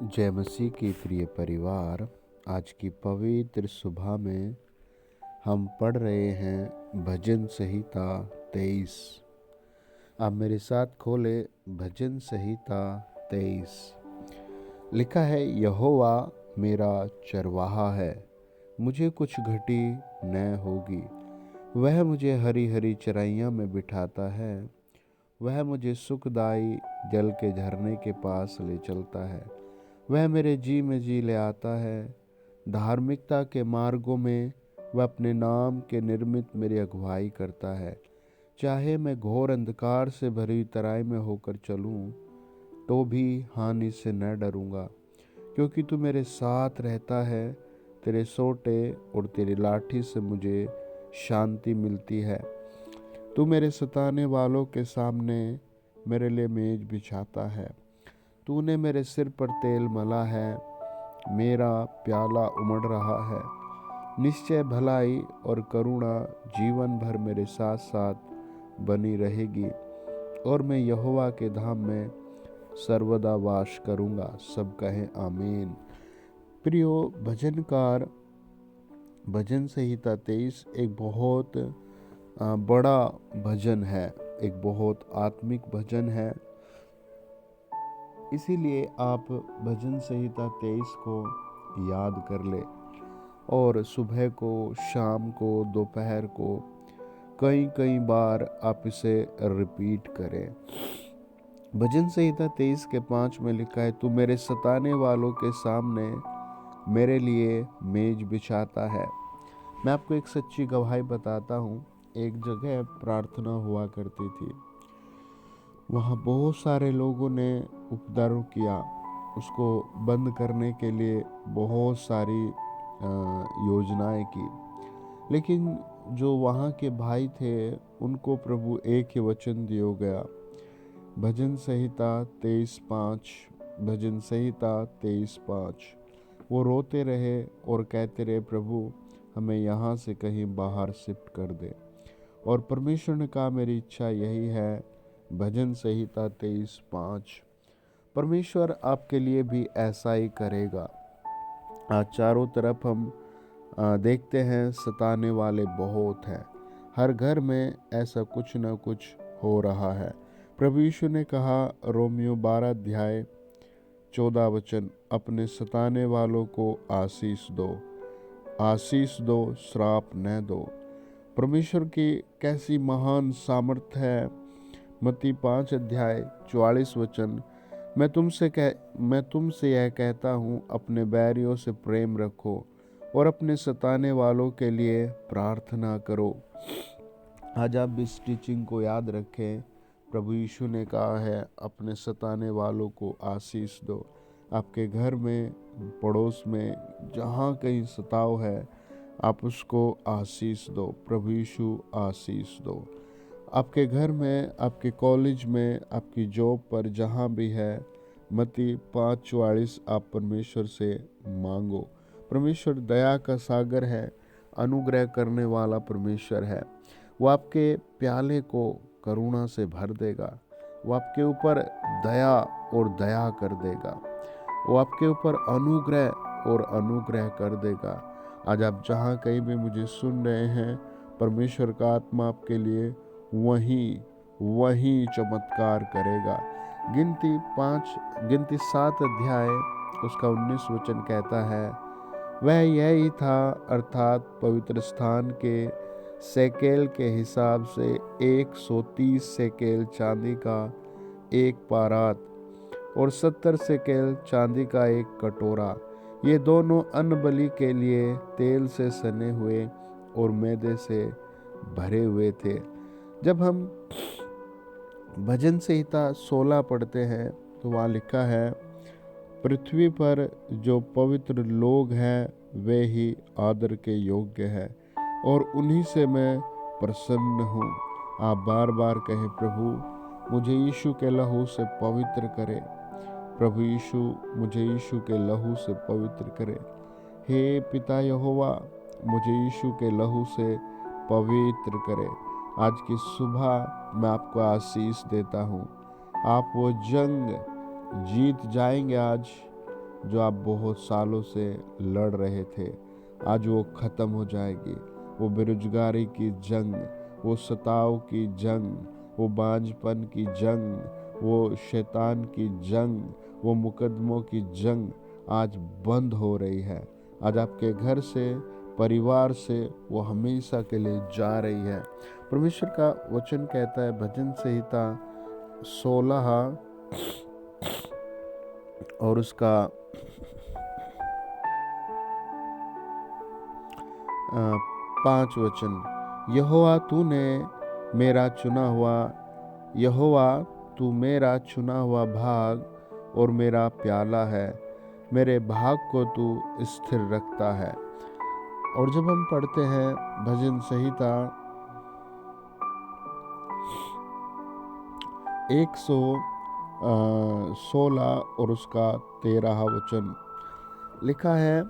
जय मसीह की प्रिय परिवार। आज की पवित्र सुबह में हम पढ़ रहे हैं भजन संहिता 23। आप मेरे साथ खोले भजन संहिता 23। लिखा है, यहोवा मेरा चरवाहा है, मुझे कुछ घटी न होगी। वह मुझे हरी हरी चराइयाँ में बिठाता है, वह मुझे सुखदाई जल के झरने के पास ले चलता है। वह मेरे जी में जी ले आता है। धार्मिकता के मार्गों में वह अपने नाम के निर्मित मेरी अगुवाई करता है। चाहे मैं घोर अंधकार से भरी तराई में होकर चलूं, तो भी हानि से न डरूंगा, क्योंकि तू मेरे साथ रहता है। तेरे सोटे और तेरी लाठी से मुझे शांति मिलती है। तू मेरे सताने वालों के सामने मेरे लिए मेज बिछाता है। तूने मेरे सिर पर तेल मला है, मेरा प्याला उमड़ रहा है। निश्चय भलाई और करुणा जीवन भर मेरे साथ साथ बनी रहेगी, और मैं यहोवा के धाम में सर्वदा वास करूंगा। सब कहें आमीन। प्रियो भजनकार, भजन संहिता 23 एक बहुत बड़ा भजन है, एक बहुत आत्मिक भजन है। इसीलिए आप भजन संहिता 23 को याद कर ले और सुबह को, शाम को, दोपहर को कई कई बार आप इसे रिपीट करें। भजन संहिता 23 के 5 में लिखा है, तू मेरे सताने वालों के सामने मेरे लिए मेज बिछाता है। मैं आपको एक सच्ची गवाही बताता हूँ। एक जगह प्रार्थना हुआ करती थी, वहाँ बहुत सारे लोगों ने उपद्रव किया। उसको बंद करने के लिए बहुत सारी योजनाएं की, लेकिन जो वहाँ के भाई थे उनको प्रभु एक ही वचन दिया गया। भजन संहिता 23:5, भजन संहिता 23:5। वो रोते रहे और कहते रहे, प्रभु हमें यहाँ से कहीं बाहर शिफ्ट कर दे। और परमेश्वर ने कहा, मेरी इच्छा यही है। भजन संहिता 23:5। परमेश्वर आपके लिए भी ऐसा ही करेगा। आज चारों तरफ हम देखते हैं सताने वाले बहुत हैं। हर घर में ऐसा कुछ न कुछ हो रहा है। प्रभु यीशु ने कहा, रोमियो 12:14, अपने सताने वालों को आशीष दो, श्राप न दो। परमेश्वर की कैसी महान सामर्थ है। मत्ती 5:44, मैं तुमसे यह कहता हूँ, अपने बैरियों से प्रेम रखो और अपने सताने वालों के लिए प्रार्थना करो। आज आप इस टीचिंग को याद रखें। प्रभु यीशु ने कहा है, अपने सताने वालों को आशीष दो। आपके घर में, पड़ोस में, जहाँ कहीं सताव है, आप उसको आशीष दो। प्रभु यीशु आशीष दो। आपके घर में, आपके कॉलेज में, आपकी जॉब पर, जहाँ भी है, मत्ती 5:44 आप परमेश्वर से मांगो। परमेश्वर दया का सागर है, अनुग्रह करने वाला परमेश्वर है। वो आपके प्याले को करुणा से भर देगा। वो आपके ऊपर दया और दया कर देगा। वो आपके ऊपर अनुग्रह और अनुग्रह कर देगा। आज आप जहाँ कहीं भी मुझे सुन रहे हैं, परमेश्वर का आत्मा आपके लिए वही चमत्कार करेगा। गिनती 7 अध्याय उसका 19 कहता है, वह यही था, अर्थात पवित्र स्थान के सेकेल के हिसाब से 130 सेकेल चांदी का एक पारात और 70 सेकेल चांदी का एक कटोरा। ये दोनों अन्न बलि के लिए तेल से सने हुए और मैदे से भरे हुए थे। जब हम भजन संहिता 16 पढ़ते हैं तो वहाँ लिखा है, पृथ्वी पर जो पवित्र लोग हैं वे ही आदर के योग्य हैं, और उन्हीं से मैं प्रसन्न हूँ। आप बार बार कहें, प्रभु मुझे यीशु के लहू से पवित्र करे। प्रभु यीशु मुझे यीशु के लहू से पवित्र करे। हे पिता यहोवा, मुझे यीशु के लहू से पवित्र करे। आज की सुबह मैं आपको आशीष देता हूँ। आप वो जंग जीत जाएंगे। आज जो आप बहुत सालों से लड़ रहे थे, आज वो ख़त्म हो जाएगी। वो बेरोजगारी की जंग, वो सताव की जंग, वो बांझपन की जंग, वो शैतान की जंग, वो मुकदमों की जंग आज बंद हो रही है। आज आपके घर से, परिवार से वो हमेशा के लिए जा रही है। परमेश्वर का वचन कहता है भजन संहिता 16 और उसका 5 वचन, यहोवा तूने मेरा चुना हुआ, यहोवा तू मेरा चुना हुआ भाग और मेरा प्याला है, मेरे भाग को तू स्थिर रखता है। और जब हम पढ़ते हैं भजन संहिता 116 और उसका 13 वचन लिखा है,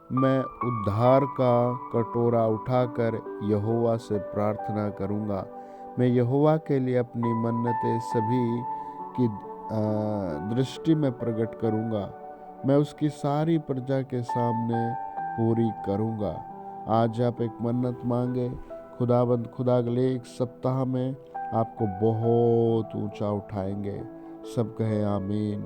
मैं उद्धार का कटोरा उठाकर यहोवा से प्रार्थना करूंगा। मैं यहोवा के लिए अपनी मन्नतें सभी की दृष्टि में प्रकट करूंगा। मैं उसकी सारी प्रजा के सामने पूरी करूंगा। आज आप एक मन्नत मांगे, खुदाबंद खुदा अगले एक सप्ताह में आपको बहुत ऊंचा उठाएंगे। सब कहे आमीन।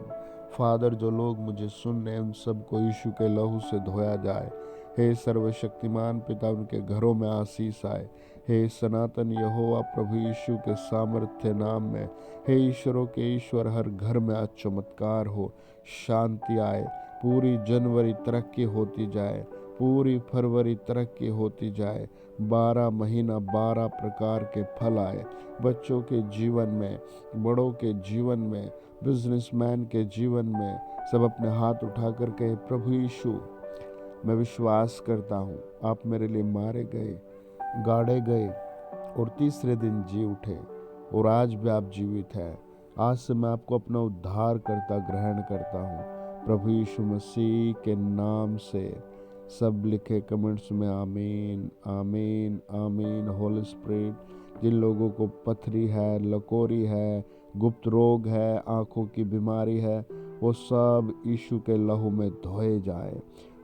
फादर, जो लोग मुझे सुन रहे हैं उन सबको यीशु के लहू से धोया जाए। हे सर्वशक्तिमान पिता, उनके घरों में आशीष आए। हे सनातन यहोवा प्रभु यीशु के सामर्थ्य नाम में, हे ईश्वरों के ईश्वर, हर घर में आज चमत्कार हो, शांति आए। पूरी जनवरी तरक्की होती जाए, पूरी फरवरी तरक्की होती जाए। 12 महीना 12 प्रकार के फल आए बच्चों के जीवन में, बड़ों के जीवन में, बिजनेसमैन के जीवन में। सब अपने हाथ उठाकर कहे, प्रभु यीशु, मैं विश्वास करता हूँ आप मेरे लिए मारे गए, गाड़े गए और तीसरे दिन जी उठे और आज भी आप जीवित हैं। आज से मैं आपको अपना उद्धार करता ग्रहण करता हूँ प्रभु यीशु मसीह के नाम से। सब लिखे कमेंट्स में आमीन आमीन आमीन। होली स्पिरिट, जिन लोगों को पथरी है, लकोरी है, गुप्त रोग है, आंखों की बीमारी है, वो सब यीशु के लहू में धोए जाए,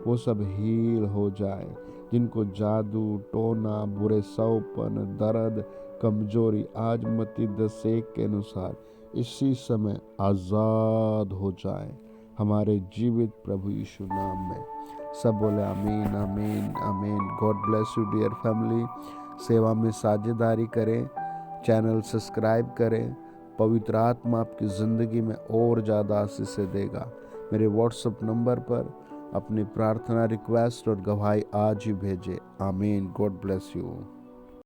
वो सब हील हो जाए। जिनको जादू टोना, बुरे सौपन, दर्द, कमजोरी, आज मत्ती 10:1 के अनुसार इसी समय आज़ाद हो जाए हमारे जीवित प्रभु यीशु नाम में। सब बोले आमीन आमीन आमीन। God bless you dear family. सेवा में साझेदारी करें, चैनल सब्सक्राइब करें। पवित्र आत्मा आपकी ज़िंदगी में और ज़्यादा आशीष देगा। मेरे व्हाट्सएप नंबर पर अपनी प्रार्थना, रिक्वेस्ट और गवाही आज ही भेजें। आमीन। God bless you.